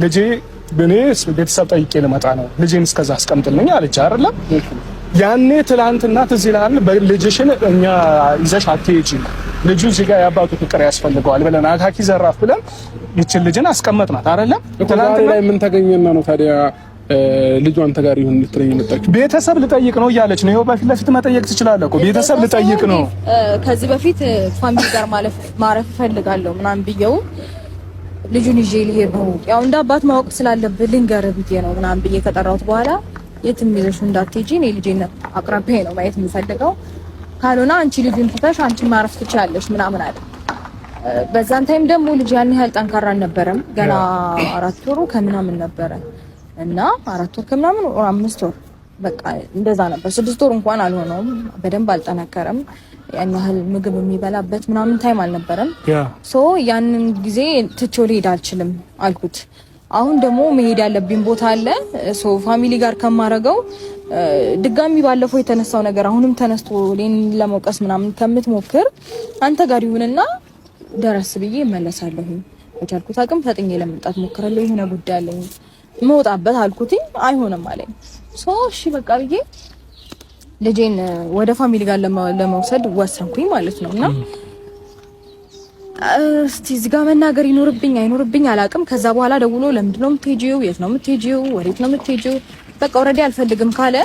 ልጄ በኔስ ቤተሰብ ጠይቄ ልመጣ ነው ልጄን እስከዛ አስቀምጥልኝ አለች አይደለም ያኔ ትላንትና ትዝ ይልሃል በልጅሽን እኛ ይዘሽ አትሄጂ ልጁ እዚህ ጋር ያባቱ ፍቅር ያስፈልገዋል ብለን አካኪ ዘራፍ ብለን ይችን ልጅን አስቀመጥናት አይደለም ትላንትና ላይ ምን ተገኘና ነው ታዲያ ልጁ አንተ ጋር ይሁን ልትረኝ መጣች ቤተሰብ ልጠይቅ ነው እያለች ነው በፊት ለፊት መጠየቅ ትችላለህ እኮ ቤተሰብ ልጠይቅ ነው ከዚህ በፊት ፋሚሊ ጋር ማረፍ ፈልጋለሁ ምናምን ብየው ልጁን ይዤ ልሄድ ነው ያው እንደ አባት ማወቅ ስላለብህ ልንገርህ ብዬ ነው ምናምን ብዬ ከጠራሁት በኋላ የትም ይዘሽ እንዳትሄጂ እኔ ልጄን አቅራቢዬ ነው ማየት የምፈልገው ካልሆነ አንቺ ልጅን ትተሽ አንቺ ማረፍ ትችያለሽ ምናምን አለ በዛን ታይም ደግሞ ልጅ ያን ያህል ጠንካራ አልነበረም ገና 4 ወሩ ከምናምን ነበረ እና 4 ወር ከምናምን 5 ወር በቃ እንደዛ ነበር 6 ወር እንኳን አልሆነውም በደንብ አልጠነከረም ያን ያህል ምግብ የሚበላበት ምናምን ታይም አልነበረም ሶ ያንን ጊዜ ትቼው ልሄድ አልችልም አልኩት አሁን ደግሞ መሄድ ያለብኝ ቦታ አለ ሶ ፋሚሊ ጋር ከማረገው ድጋሚ ባለፈው የተነሳው ነገር አሁንም ተነስቶ ሌን ለመውቀስ ምናምን ከምትሞክር አንተ ጋር ይሁንና ደረስ ብዬ እመለሳለሁ በቻልኩት አቅም ፈጥኜ ለመምጣት ሞክራለሁ የሆነ ጉዳይ አለኝ መውጣበት አልኩትኝ አይሆንም አለኝ ሶ እሺ በቃ ብዬ ልጄን ወደ ፋሚሊ ጋር ለመውሰድ ወሰንኩኝ ማለት ነውና እስቲ እዚህ ጋር መናገር ይኖርብኝ አይኖርብኝ አላቅም ከዛ በኋላ ደውሎ ለምንድን ነው የምትሄጂው የት ነው የምትሄጂው ወዴት ነው የምትሄጂው በቃ ኦሬዲ አልፈልግም ካለ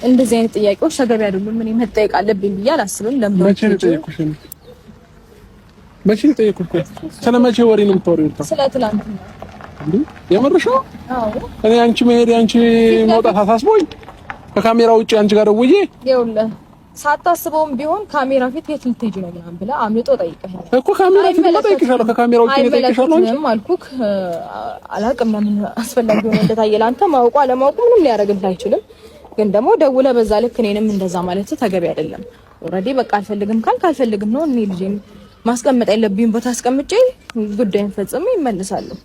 እንደዚህ አይነት ጥያቄዎች ተገቢ አይደሉም ምን መጠየቅ አለብኝ ብዬ አላስብም ለምን መቼ ልጠይቁሽ ስለመቼ ወሬ ነው የምታወሪው ስለ ትላንት እንዴ የመረሻው አዎ እኔ አንቺ መሄድ አንቺ መውጣት አሳስቦኝ ከካሜራ ውጪ አንቺ ጋር ደውዬ ይኸውልህ ሳታስበውም ቢሆን ካሜራ ፊት የት ልትሄጂ ነው ምናምን ብለህ አምልጦ ጠይቀኸኝ እኮ ካሜራ ፊት ጠይቀሻለሁ ከካሜራ ውጪ ነው ጠይቀሻለሁ እንጂ አልኩክ አላቅም ለምን አስፈላጊ ሆነ እንደታየ ላንተ ማውቁ አለማውቁ ምንም ሊያደርግልህ አይችልም ግን ደግሞ ደውለህ በዛ ልክ እኔንም እንደዛ ማለት ተገቢ አይደለም ኦሬዲ በቃ አልፈልግም ካልፈልግም ነው እኔ ልጄን ማስቀመጥ ያለብኝ ቦታ አስቀምጬ ጉዳይን ፈጽሜ ይመለሳለሁ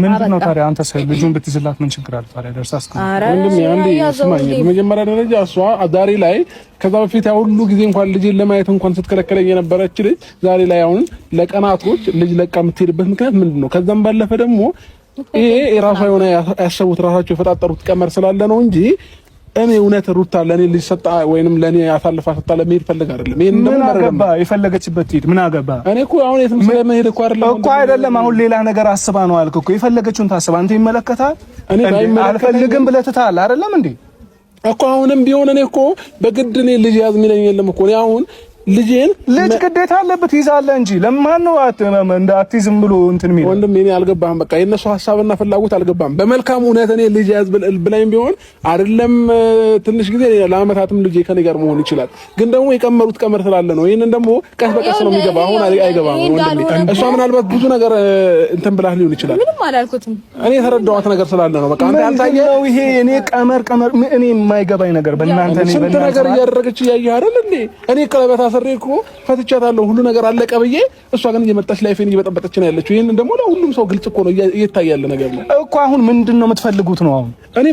ምንድነው ታዲያ አንተ ሰው ልጁን ብትይዝላት ምን ችግር አለ ታዲያ ደርሳስ ወንድም ያንዴ ስማኝ በመጀመሪያ ደረጃ እሷ ዛሬ ላይ ከዛ በፊት ያው ሁሉ ጊዜ እንኳን ልጅን ለማየት እንኳን ስትከለከለኝ የነበረች ልጅ ዛሬ ላይ አሁን ለቀናቶች ልጅ ለቃ የምትሄድበት ምክንያት ምንድነው ከዛም ባለፈ ደግሞ ይሄ የራሷ የሆነ ያሰቡት ራሳቸው የፈጣጠሩት ቀመር ስላለ ነው እንጂ እኔ እውነት ሩታ ለኔ ልጅ ሰጣ ወይንም ለኔ ያሳልፋ ሰጣ ለመሄድ ፈልጋ አይደለም ይሄን ደግሞ ማረጋባ የፈለገችበት ሄድ ምን አገባ እኔ እኮ አሁን የትም ስለመሄድ እኮ አይደለም አሁን ሌላ ነገር አስባ ነው አልኩ እኮ የፈለገችውን ታስባ አንተ ይመለከታል እኔ አልፈልግም ብለህ ትታል አይደለም እንዴ እኮ አሁንም ቢሆን እኔ እኮ በግድ እኔ ልጅ ያዝ የሚለኝ የለም እኮ እኔ አሁን ልጅ ግዴታ አለበት ይዛለ እንጂ ለማን ነው እንዳትይዝም ብሎ እንትን የሚል ወንድም እኔ አልገባህም በቃ የነሱ ሐሳብና ፍላጎት አልገባህም በመልካም እውነት እኔ ልጅ ያዝ ብላኝ ቢሆን አይደለም ትንሽ ጊዜ ለአመታትም ልጅ ከኔ ጋር መሆን ይችላል ግን ደግሞ የቀመሩት ቀመር ስላለ ነው ይሄንን ደግሞ ቀስ በቀስ ነው የሚገባ አሁን አይገባም ወንድም እሷ ምናልባት ብዙ ነገር እንትን ብላህ ሊሆን ይችላል ምንም አላልኩትም እኔ የተረዳኋት ነገር ስላለ ነው በቃ አንተ ያልታየው ይሄ እኔ ቀመር እኔ የማይገባኝ ነገር በእናንተ እኔ ስንት ነገር እያደረገች ያየህ አይደል እንዴ እኔ ቀለበት አሰሬኩ ፈትቻታለሁ ሁሉ ነገር አለቀ ብዬ እሷ ግን እየመጣች ላይፌን እየበጠበጠች ነው ያለችው ይሄንን ደግሞ ለሁሉም ሰው ግልጽ እኮ ነው እየታያለ ነገር ነው እኮ አሁን ምንድነው የምትፈልጉት ነው አሁን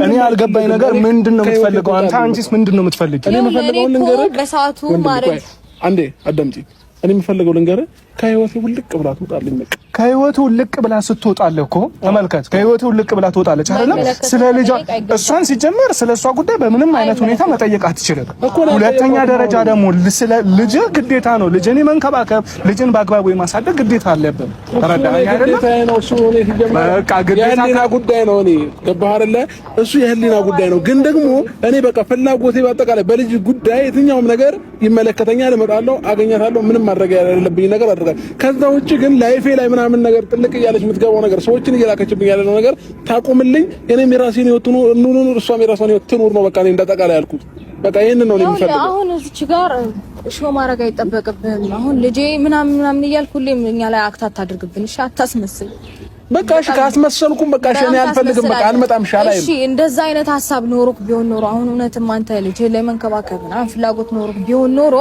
እኔ አልገባኝ ነገር ምንድነው የምትፈልገው አንተ አንቺስ ምንድነው የምትፈልጊው እኔ የምፈልገው ልንገርህ በሰዓቱ ማረግ አንዴ አዳምጪ እኔ የምፈልገው ልንገርህ ከህይወቴ ውልቅ ብላ ትወጣለች በቃ ከህይወቱ ውልቅ ብላ ስትወጣለህ እኮ ተመልከት ከህይወቱ ውልቅ ብላ ትወጣለች አይደለም ስለ ልጇ እሷን ሲጀመር ስለሷ ጉዳይ በምንም አይነት ሁኔታ መጠየቅ አትችልም ሁለተኛ ደረጃ ደግሞ ስለ ልጅ ግዴታ ነው ልጅን መንከባከብ ልጅን በአግባቡ ማሳደግ ግዴታ አለብን ተረዳኸኝ አይደለም ነው እሱ ነው ሲጀመር በቃ የህሊና ጉዳይ ነው እኔ ገባህ አይደለ እሱ የህሊና ጉዳይ ነው ግን ደግሞ እኔ በቃ ፍላጎቴ በአጠቃላይ በልጅ ጉዳይ የትኛውም ነገር ይመለከተኛል እመጣለሁ አገኛታለሁ ምንም ማድረግ ያለብኝ ነገር አድርጋለሁ ከዛ ውጪ ግን ላይፌ ላይ ምናምን ነገር ጥልቅ እያለች የምትገባው ነገር ሰዎችን እየላከችብኝ ያለው ነገር ታቆምልኝ እኔም የራሴን ህይወት ኑሩ እሷም የራሷን ህይወት ትኑር ነው በቃ እኔ እንደጠቃላይ ያልኩት በቃ ይሄንን ነው የምፈልገው አሁን እዚች ጋር ሾ ማድረግ አይጠበቅብህም አሁን ልጄ ምናምን እያልኩልኝ እኛ ላይ አክታት አድርግብን እሺ አታስመስል በቃ እሺ ካስመሰልኩም በቃ እሺ እኔ አልፈልግም በቃ አልመጣም ሻላይ እሺ እንደዛ አይነት ሐሳብ ኖሮክ ቢሆን ኖሮ አሁን እውነትም አንተ ልጅ ላይ መንከባከብና ፍላጎት ኖሮክ ቢሆን ኖሮ